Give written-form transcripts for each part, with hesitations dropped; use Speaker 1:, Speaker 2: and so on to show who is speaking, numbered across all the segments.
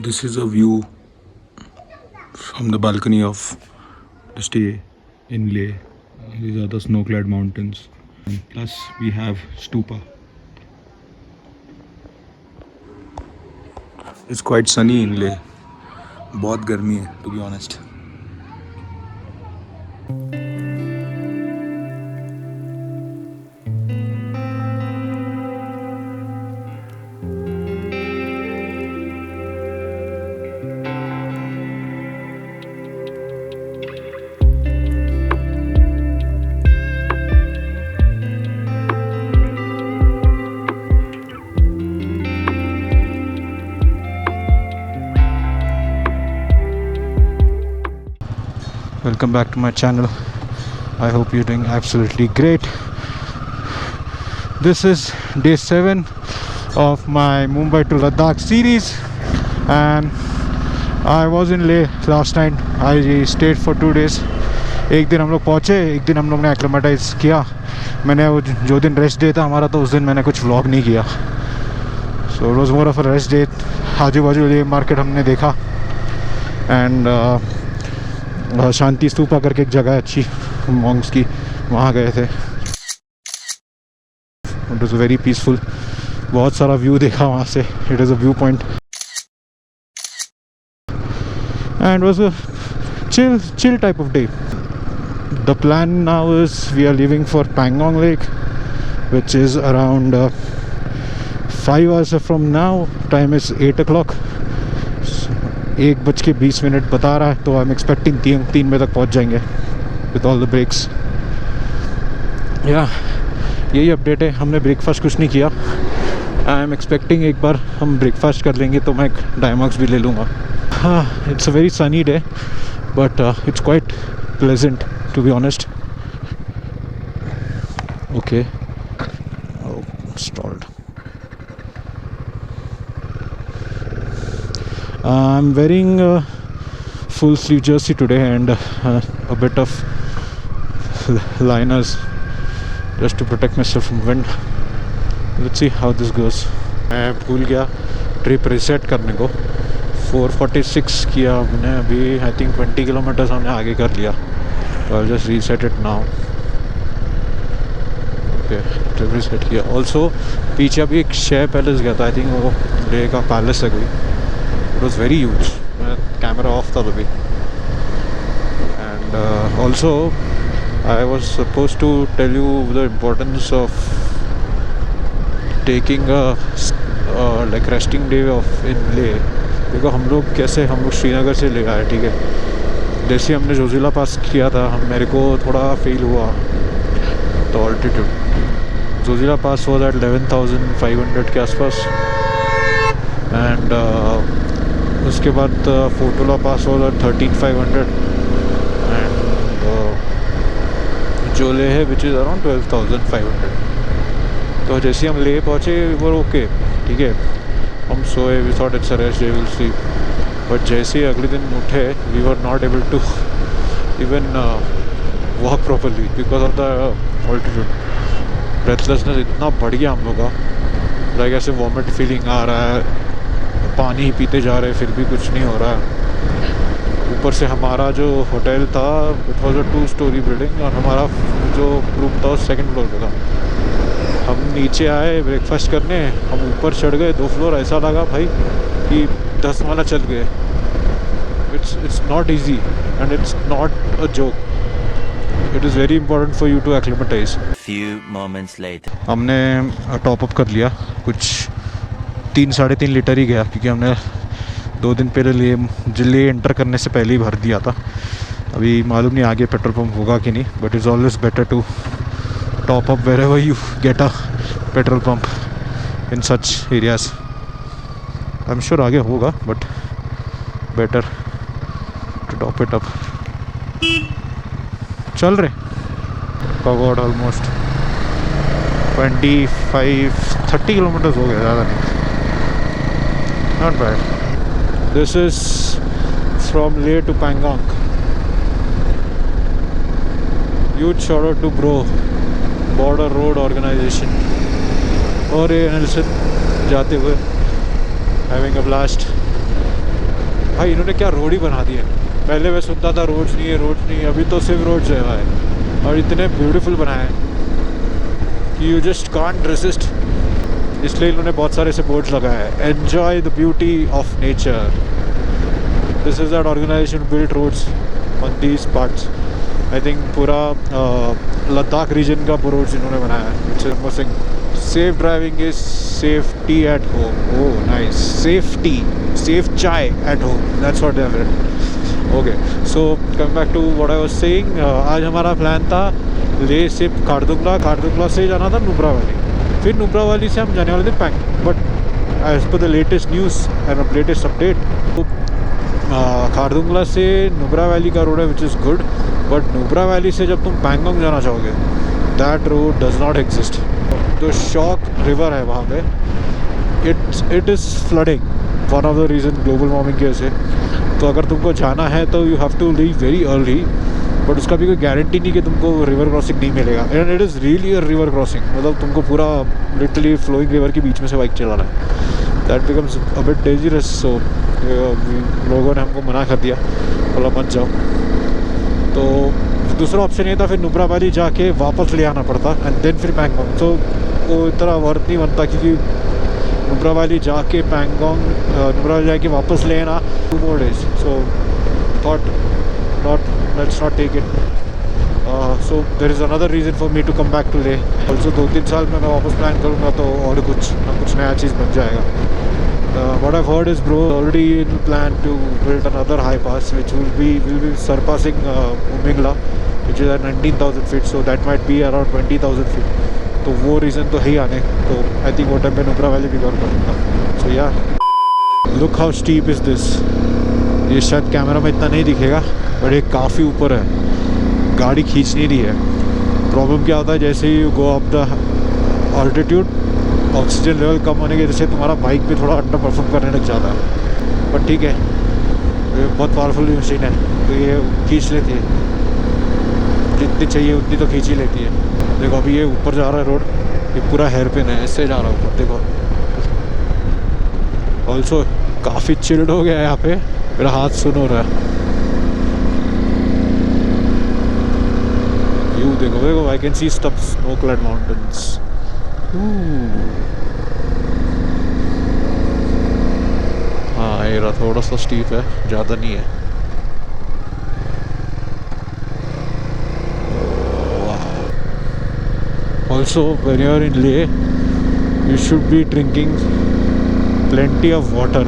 Speaker 1: This is a view from the balcony of the stay in Leh. These are the snow-clad mountains. And plus we have stupa. It's quite sunny in Leh. बहुत गर्मी है, to be honest. Welcome back to my channel. I hope you're doing absolutely great. This is day 7 of my Mumbai to Ladakh series, and I was in Leh last night. I stayed for 2 days. एक दिन हम लोग पहुँचे, एक दिन हम लोग ने एक्लेमेटाइज किया. मैंने वो जो दिन रेस्ट डे था हमारा, तो उस दिन मैंने कुछ व्लॉग नहीं किया. So it was more of a rest day. आजू बाजू लेह मार्केट हमने देखा, एंड शांति स्तूपा करके एक जगह है अच्छी मॉन्क्स की, वहाँ गए थे. It was very peaceful. बहुत सारा व्यू देखा वहाँ से. It is a view point and was a chill type of day. The plan now is we are leaving for Pangong Lake, which is around 5 hours from now. Time is 8 o'clock. 1:20 बता रहा है, तो I am expecting 3 बजे तक पहुंच जाएंगे with all the breaks. या यही अपडेट है. हमने ब्रेकफास्ट कुछ नहीं किया. आई एम एक्सपेक्टिंग एक बार हम ब्रेकफास्ट कर लेंगे तो मैं एक डायमॉक्स भी ले लूँगा. हाँ, it's a very sunny day, but it's quite pleasant to be honest. Okay, stalled. I'm wearing a full sleeve jersey today and a bit of liners just to protect myself from wind. Let's see how this goes. मैं भूल गया trip reset करने को. 4:46 किया हमने अभी. I think 20 kilometres हमने आगे कर लिया. तो I just reset it now. Okay, trip reset किया. ऑल्सो पीछे अभी एक शेयर पैलेस गया था. आई थिंक वो लेह का पैलेस है कोई. It was very huge. Camera off था अभी. And also I was supposed to tell you the importance of taking a like resting day off in Leh. देखो हम लोग श्रीनगर से ले आए, ठीक है. जैसे हमने जोजिला पास किया था, मेरे को थोड़ा फील हुआ तो altitude. Zoji La pass was at 11,500 के आसपास, एंड उसके बाद फोटोला पास हो 13,500 एंड जो ले है विच इज़ अराउंड 12,500. तो जैसे हम ले पहुँचे वो ओके, ठीक है. हम सोए, we thought it's a rest day, will sleep. But जैसे ही अगले दिन उठे, we were not able to even walk properly because of the altitude. Breathlessness इतना बढ़ गया हम लोग का, लाइक ऐसे वॉमिट फीलिंग आ रहा है. पानी पीते जा रहे फिर भी कुछ नहीं हो रहा है. ऊपर से हमारा जो होटल था, it was a 2-story building, और हमारा जो रूम था वो 2nd फ्लोर पे था. हम नीचे आए ब्रेकफास्ट करने, हम ऊपर चढ़ गए 2 फ्लोर. ऐसा लगा भाई कि 10 माला चल गए. It's not easy and it's not a joke. It is very important for you to acclimatize.
Speaker 2: Few moments later.
Speaker 1: हमने टॉपअप कर लिया. कुछ 3-3.5 लीटर ही गया, क्योंकि हमने 2 दिन पहले ले एंटर करने से पहले ही भर दिया था. अभी मालूम नहीं आगे पेट्रोल पंप होगा कि नहीं, but it's always better to top up wherever you get a petrol pump in such areas. I am sure आगे होगा, but better to top it up. चल रहे कवर्ड ऑलमोस्ट 25-30 किलोमीटर्स हो गया, ज़्यादा नहीं. Not bad. This is from Leh to Pangong. Huge shout out to Bro, Border Road Organization. और ये नेल्सन जाते हुए having a blast. भाई इन्होंने क्या रोड ही बना दिया। पहले मैं सुनता था रोड्स नहीं है, रोड्स नहीं है, अभी तो सिर्फ रोड्स है भाई, और इतने ब्यूटीफुल बनाए हैं कि यू जस्ट कांट रेसिस्ट। इसलिए इन्होंने बहुत सारे ऐसे बोर्ड्स लगाए हैं, enjoy the beauty of nature. This is that organisation built roads on these parts. I think पूरा लद्दाख रीजन का पूरा रोड्स इन्होंने बनाया है। Safe driving is safety at home. Oh nice, safety, safe chai at home, that's what they have written. Okay, so come back to what I was saying. आज हमारा plan था ले से खारदुंगला, खारदुंगला से जाना था नुब्रा वैली, फिर नुब्रा वैली से हम जाने वाले थे Pang. But as per the latest news and latest update, तो खारदुंगला से नुब्रा वैली का रोड है which is good, but Nubra valley से जब तुम पैंगोंग जाना चाहोगे that road does not exist. जो शॉक रिवर है वहाँ पे, it is flooding, one of the reason global warming की वजह से। तो अगर तुमको जाना है तो you have to leave very early, but उसका भी कोई गारंटी नहीं कि तुमको रिवर क्रॉसिंग नहीं मिलेगा। And it is really a river crossing, मतलब तुमको पूरा लिटरली फ्लोइंग रिवर के बीच में से बाइक चलाना है। That becomes a bit dangerous. So लोगों ने हमको मना कर दिया, बोला मत जाओ। तो दूसरा ऑप्शन ये था फिर नुब्रा वैली जाके वापस ले आना पड़ता एंड देन फिर पैंगोंग। तो वो इतना वर्थ नहीं बनता, क्योंकि नुब्रा वैली जाके पैंगोंग, नुब्रा वैली जाके वापस ले आना 2 more days। So thought let's not take it. So there is another reason for me to come back to Leh. Also 2-3 साल में मैं वापस प्लान करूँगा तो और कुछ ना कुछ नया चीज़ बन जाएगा। What I've heard is bro already in plan to build another high pass which will be surpassing Umingla, which is at 19,000 feet, so that might be around 20,000 feet. तो वो रीज़न तो है ही आने, तो आई थिंक वो time पे Nubra valley भी cover करूँगा। सो या look how steep is this. ये शायद कैमरा में इतना नहीं दिखेगा, बट ये काफ़ी ऊपर है, गाड़ी खींच नहीं रही है। प्रॉब्लम क्या होता है, जैसे ही you go up the altitude, oxygen level कम होने की वजह से तुम्हारा बाइक भी थोड़ा अंडर परफॉर्म करने लग जाता है। बट ठीक है, ये बहुत पावरफुल मशीन है, तो ये खींच लेती है, जितनी चाहिए उतनी तो खींच ही लेती है। देखो अभी ये ऊपर जा रहा है रोड, ये पूरा हेयर पिन है, इससे जा रहा है ऊपर। देखो ऑल्सो काफ़ी चिल्ड हो गया है यहाँ पे, मेरा हाथ सुन हो रहा है। व्यू देखो देखो, I can see snow clad mountains. हाँ ये रहा, थोड़ा सा स्टीप है, ज़्यादा नहीं है। Also when you are in Leh, you should be drinking plenty of water.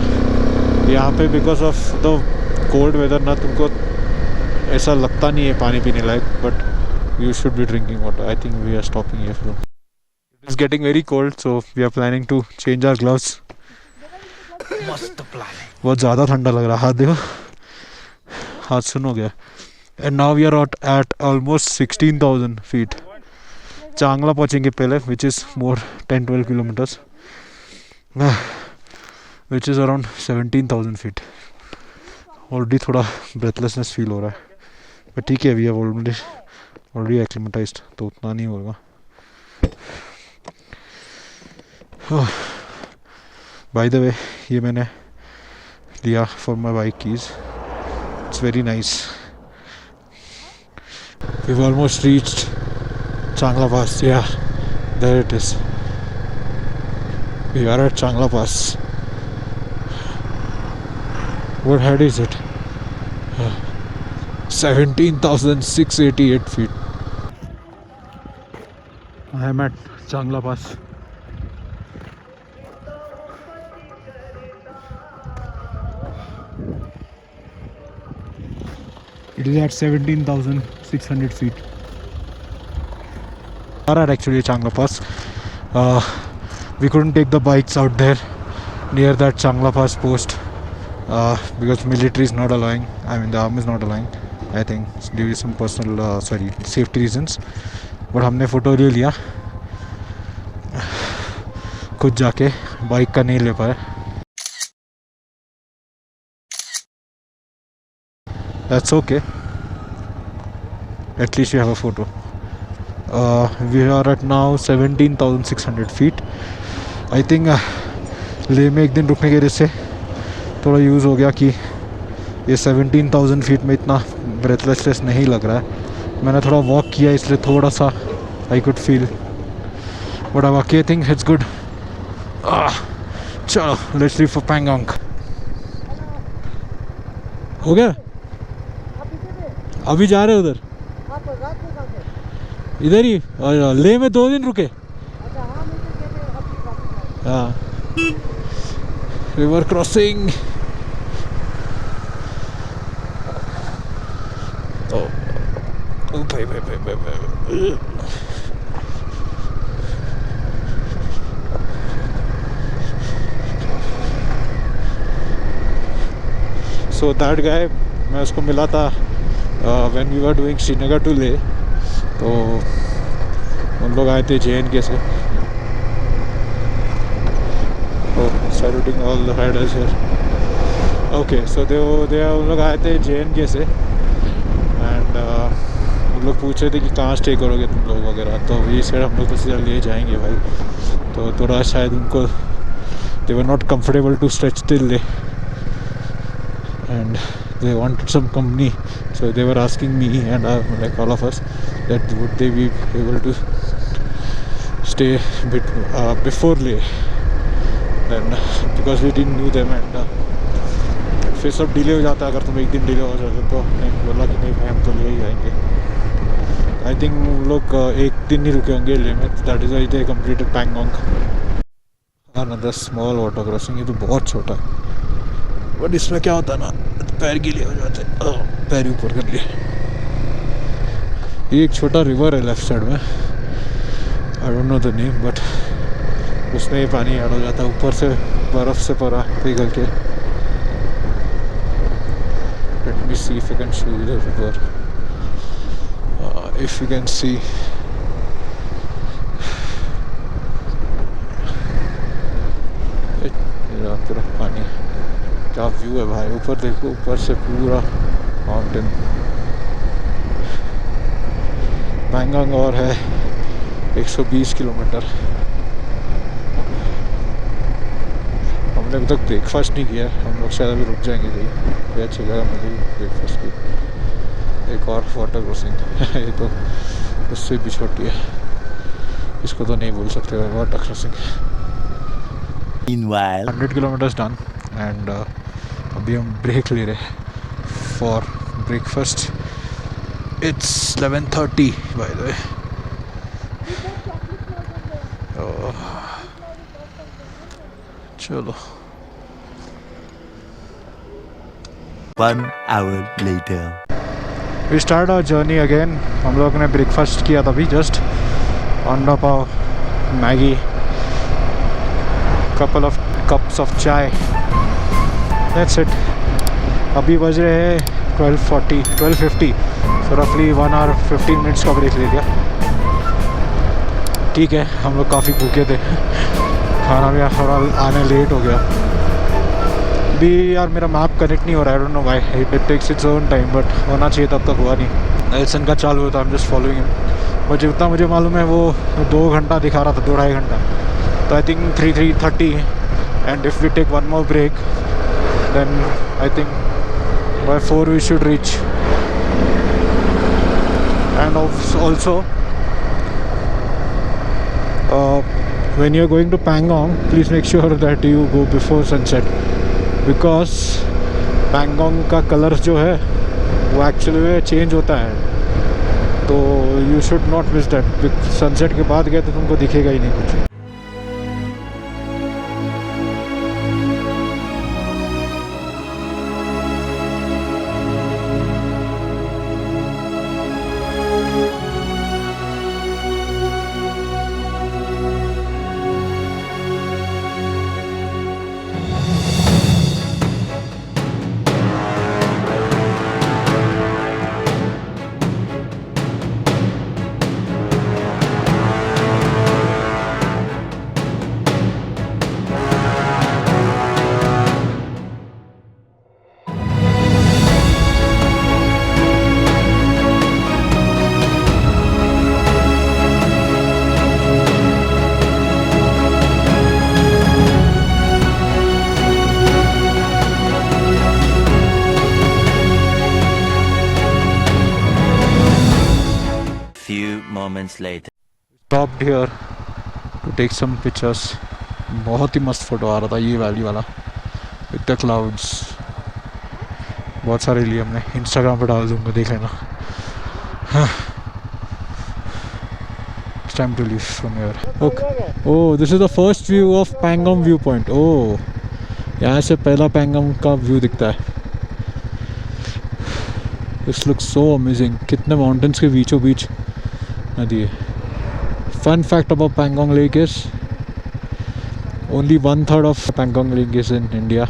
Speaker 1: यहाँ पे because of the cold weather ना तुमको ऐसा लगता नहीं है पानी पीने लायक, but you should be drinking water. I think we are stopping here soon. It is getting very cold, so we are planning to change our gloves.
Speaker 2: मस्त plan है।
Speaker 1: बहुत ज़्यादा ठंडा लग रहा है, हाथ देखो, हाथ सुन हो गया। And now we are at almost 16,000 feet. चांगला पहुँचेंगे पहले, which is more 10-12 kilometers, which is around 17,000 feet. Already थोड़ा ब्रेथलेसनेस फील हो रहा है, बट ठीक है, वी हैव ऑलरेडी एक्लिमेटाइज्ड, तो उतना नहीं होगा। बाय द वे, ये मैंने लिया for my bike keys, it's very nice. We have almost reached Changla Pass. Yeah, there it is. We are at Changla Pass. What height is it? 17,688 feet. I am at Changla Pass. It is at 17,600 feet. Are actually Changla Pass. We couldn't take the bikes out there near that Changla Pass post because military is not allowing. I mean the army is not allowing. I think due to some personal safety reasons. But हमने photo ले लिया, खुद जाके bike का नहीं ले पाए। That's okay. At least you have a photo. We are at now 17,600 feet. I think Leh में एक दिन रुकने की वजह से थोड़ा यूज़ हो गया कि ये 17,000 फीट में इतना ब्रेथलेसनेस नहीं लग रहा है। मैंने थोड़ा वॉक किया इसलिए थोड़ा सा आई कुड फील, बट बाकी आई थिंक इट्स गुड। चलो लेट्स लीव फॉर पैंगोंग। हो गया, अभी जा रहे उधर, इधर ही। और लेह में 2 दिन रुके। हाँ, रिवर क्रॉसिंग। भाई भाई भाई भाई भाई। सो दैट गाय, मैं उसको मिला था when we were doing Srinagar to Leh. तो उन लोग आए थे JNK से। Saluting all the riders here. Okay, so they उन लोग आए थे JNK से एंड उन लोग पूछ रहे थे कि कहाँ स्टे करोगे तुम लोग वगैरह। तो ये साइड हम लोग तो सीधा ले जाएंगे भाई। तो थोड़ा शायद उनको they were not comfortable to stretch till Leh and they wanted some company, so they were asking me and like all of us that would they be able to stay before Leh. Then because we didn't knew them and फिर सब delay हो जाता है। अगर तुम एक दिन delay हो जाते तो नहीं, बोला कि नहीं भाई हम तो ले ही आएंगे। आई थिंक हम लोग एक दिन ही रुके होंगे ले में। That is why they completed Pangong. Another small water crossing. ये तो बहुत छोटा है, बट इसमें क्या होता है ना, पैर गीले हो जाते हैं। पैर ऊपर कर लिए। ये एक छोटा रिवर है लेफ्ट साइड में, आई don't know the name, but उसमें ये पानी ऐड हो जाता है ऊपर से, बर्फ़ से परा पिघल के। Let me see if I can show you the river. If you can see, पूरा पानी। क्या व्यू है भाई, ऊपर देखो, ऊपर से पूरा माउंटेन। पैंगोंग और है 120 किलोमीटर। हमने अभी तक ब्रेकफास्ट नहीं किया। हम लोग शायद अभी रुक जाएंगे कहीं कोई अच्छी जगह मिलेगी ब्रेकफास्ट की। एक और वाटर क्रॉसिंग ये तो उससे भी छोटी है, इसको तो नहीं बोल सकते water crossing. 100 kilometres done and अभी हम ब्रेक ले रहे for breakfast. It's 11:30 by the way. चलो
Speaker 3: 1 hour later.
Speaker 1: We start our journey again. हम लोग ने ब्रेकफास्ट किया था अभी जस्ट। अंडा पाव, Maggi, couple of cups of चाय, that's it. अभी बज रहे हैं 12:50, so roughly 1 hour 15 minutes का ब्रेक ले लिया। ठीक है, हम लोग काफ़ी भूखे थे, खाना भी थोड़ा आने लेट हो गया। भी यार मेरा मैप कनेक्ट नहीं हो रहा है, I don't know why, it takes its own time, but होना चाहिए तब तक हुआ नहीं। नेल्सन का चालू होता, I am just following him, but जितना मुझे मालूम है वो 2 घंटा दिखा रहा था, 2-2.5 घंटा। तो I think 3:30 and if we take 1 more break then I think by 4 we should reach. And also when you're going to Pangong, please make sure that you go before sunset, because Pangong का colour जो है वो actually में change होता है, तो you should not miss that। Sunset के बाद गए तो तुमको दिखेगा ही नहीं कुछ।
Speaker 3: moments later.
Speaker 1: Stopped here to take some pictures. बहुत ही मस्त फोटो आ रहा था ये वैली वाला विद द क्लाउड्स. बहुत सारे लिए हमने इंस्टाग्राम पे डाल दूंगा, देख लेना. It's time to leave from here. Okay. Oh, this is the first view of Pangong viewpoint. Oh, यहाँ से पहला पैंगोंग का व्यू दिखता है. This looks so amazing. कितने माउंटेन्स के बीचों बीच नदी है. Fun fact about Pangong Lake is only 1/3 of Pangong Lake is in India,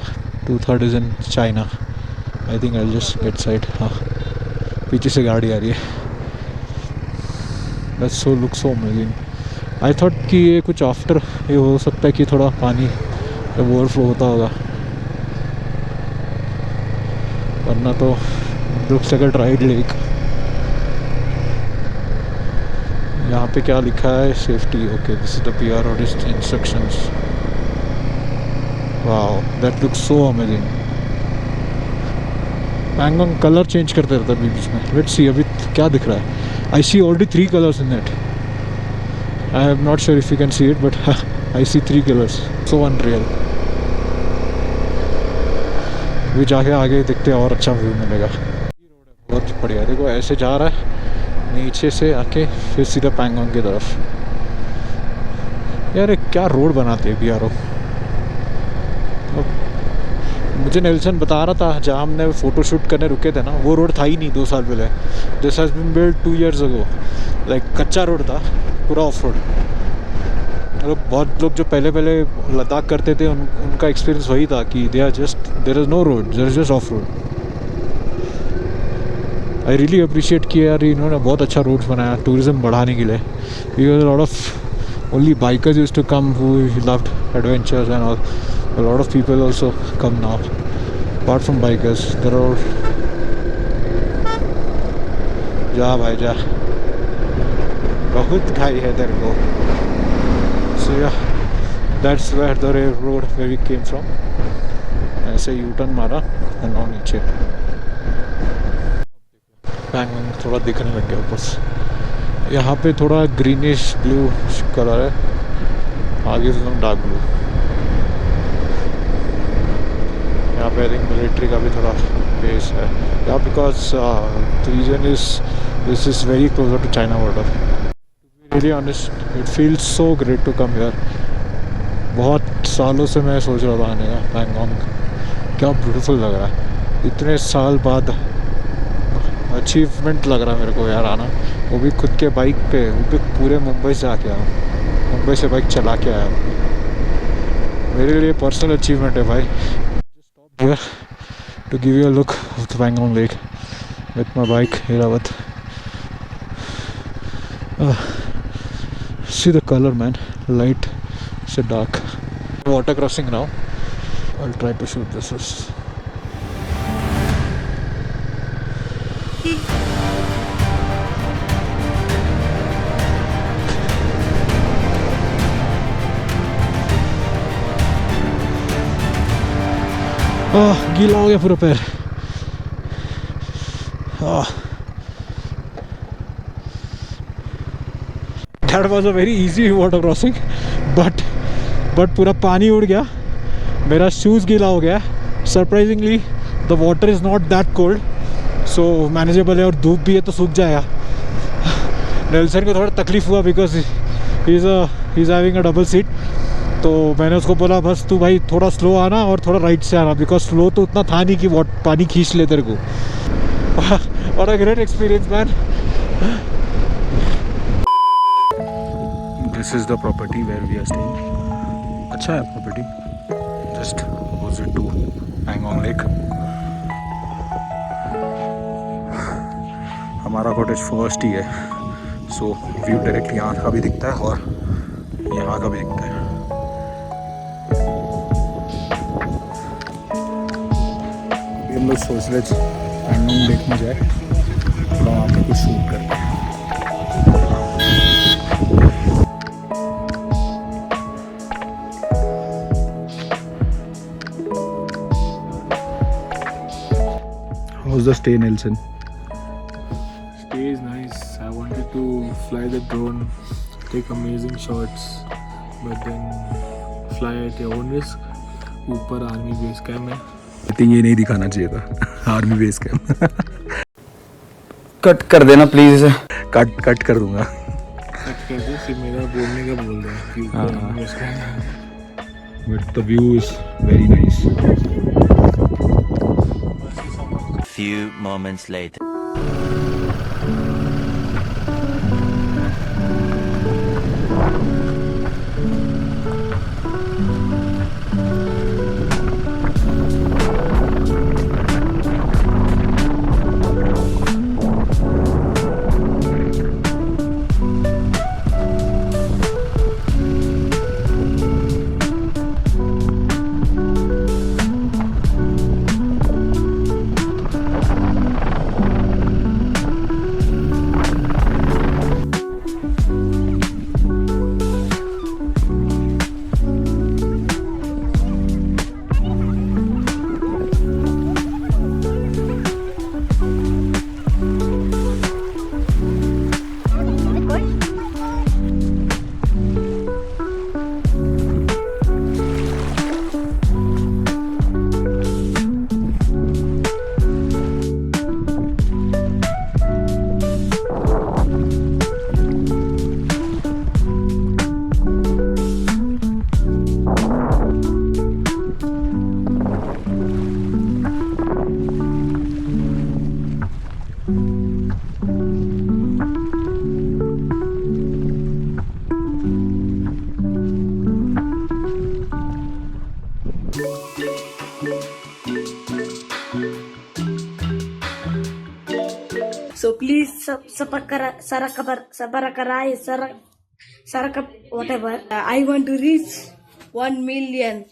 Speaker 1: 2/3 is in China. I think I'll just get side. हाँ, पीछे से गाड़ी आ रही है. That so looks so amazing. I thought कि ये कुछ आफ्टर ये हो सकता है कि थोड़ा पानी ओवरफ्लो होता होगा, वरना तो looks like a dried lake. यहाँ पे क्या लिखा है? Safety. Okay, this is the PR और instructions. Wow, that looks so amazing. Pangong colour change करते रहता है बीच में. लेट्स सी अभी क्या दिख रहा है. I see already 3 colors in it. I am not sure if you can see it, but I see 3 colors. So unreal. अभी जाके आगे देखते हैं और अच्छा व्यू मिलेगा. बहुत बढ़िया. देखो ऐसे जा रहा है नीचे से आके फिर सीधा पैंगोंग की तरफ. यार क्या रोड बनाते हैं BRO. मुझे नेल्सन बता रहा था जहाँ हमने फ़ोटो शूट करने रुके थे ना, वो रोड था ही नहीं 2 साल पहले. This has been build 2 years ago. Like कच्चा रोड था पूरा ऑफ रोड. मतलब बहुत लोग जो पहले लद्दाख करते थे उनका एक्सपीरियंस वही था कि there is no road, there is just off road. I really appreciate किया यार, इन्होंने बहुत अच्छा रोड्स बनाया टूरिज़्म बढ़ाने के लिए. Because lot of only bikers used to come who loved adventures and all. A lot of people also come now. Apart from bikers, there are. जा भाई जा, बहुत खाई है तेरे को. So yeah, that's where the road where we came from. ऐसे U-turn मारा और now नीचे. पैंगोंग थोड़ा दिखने लग गया ऊपर से. यहाँ पे थोड़ा ग्रीनिश ब्लू कलर है, आगे से एकदम डार्क ब्लू. यहाँ पे आई थिंक मिलिट्री का भी थोड़ा बेस है. या because the reason is this is very closer to China border. Really honest, it feels so great to come here. बहुत सालों से मैं सोच रहा था आने का पैंगोंग. क्या ब्यूटीफुल लग रहा है. इतने साल बाद अचीवमेंट लग रहा है मेरे को यार आना. वो भी खुद के बाइक पे, वो भी पूरे मुंबई से आके आया. मुंबई से बाइक चला के आया. मेरे लिए पर्सनल अचीवमेंट है भाई. Here to give you a look of the Pangong Lake with my bike Airavata. See the color, man. Light, so dark. Water crossing now. I'll try to shoot this. गीला हो गया पूरा पैर. That was a very easy water crossing, but पूरा पानी उड़ गया. मेरा शूज़ गीला हो गया. Surprisingly, the water is not that cold, so manageable है. और धूप भी है तो सूख जाएगा. नेल्सन को थोड़ा तकलीफ हुआ because he's having a double seat. तो मैंने उसको बोला बस तू भाई थोड़ा स्लो आना और थोड़ा राइट से आना, बिकॉज स्लो तो उतना था नहीं कि वो पानी खींच ले तेरे को. और a great experience man. This is the property where we are staying. अच्छा है property, just opposite to Pangong lake. हमारा कॉटेज फर्स्ट ही है, सो व्यू डायरेक्ट यहाँ का भी दिखता है और यहाँ का भी दिखता है. हम लोग सोच रहे पैंगोंग लेक में जाए, थोड़ा वहाँ पर कुछ शूट करते हैं. How's the stay, Nelson?
Speaker 4: stay is nice. I wanted to fly the drone, take amazing shots, but then fly at your own risk. ऊपर आर्मी बेस कैम्प है.
Speaker 5: I think ये नहीं दिखाना चाहिए था आर्मी बेस कैंप.
Speaker 6: कट कर देना please.
Speaker 5: Cut कर दूंगा.
Speaker 4: कट कर दे, फिर मेरा बोलने का बोल रहा है कि ऊपर आर्मी बेस कैम्प है.
Speaker 5: But the view is very nice.
Speaker 3: Few moments later.
Speaker 2: So please whatever. I want to reach 1 million.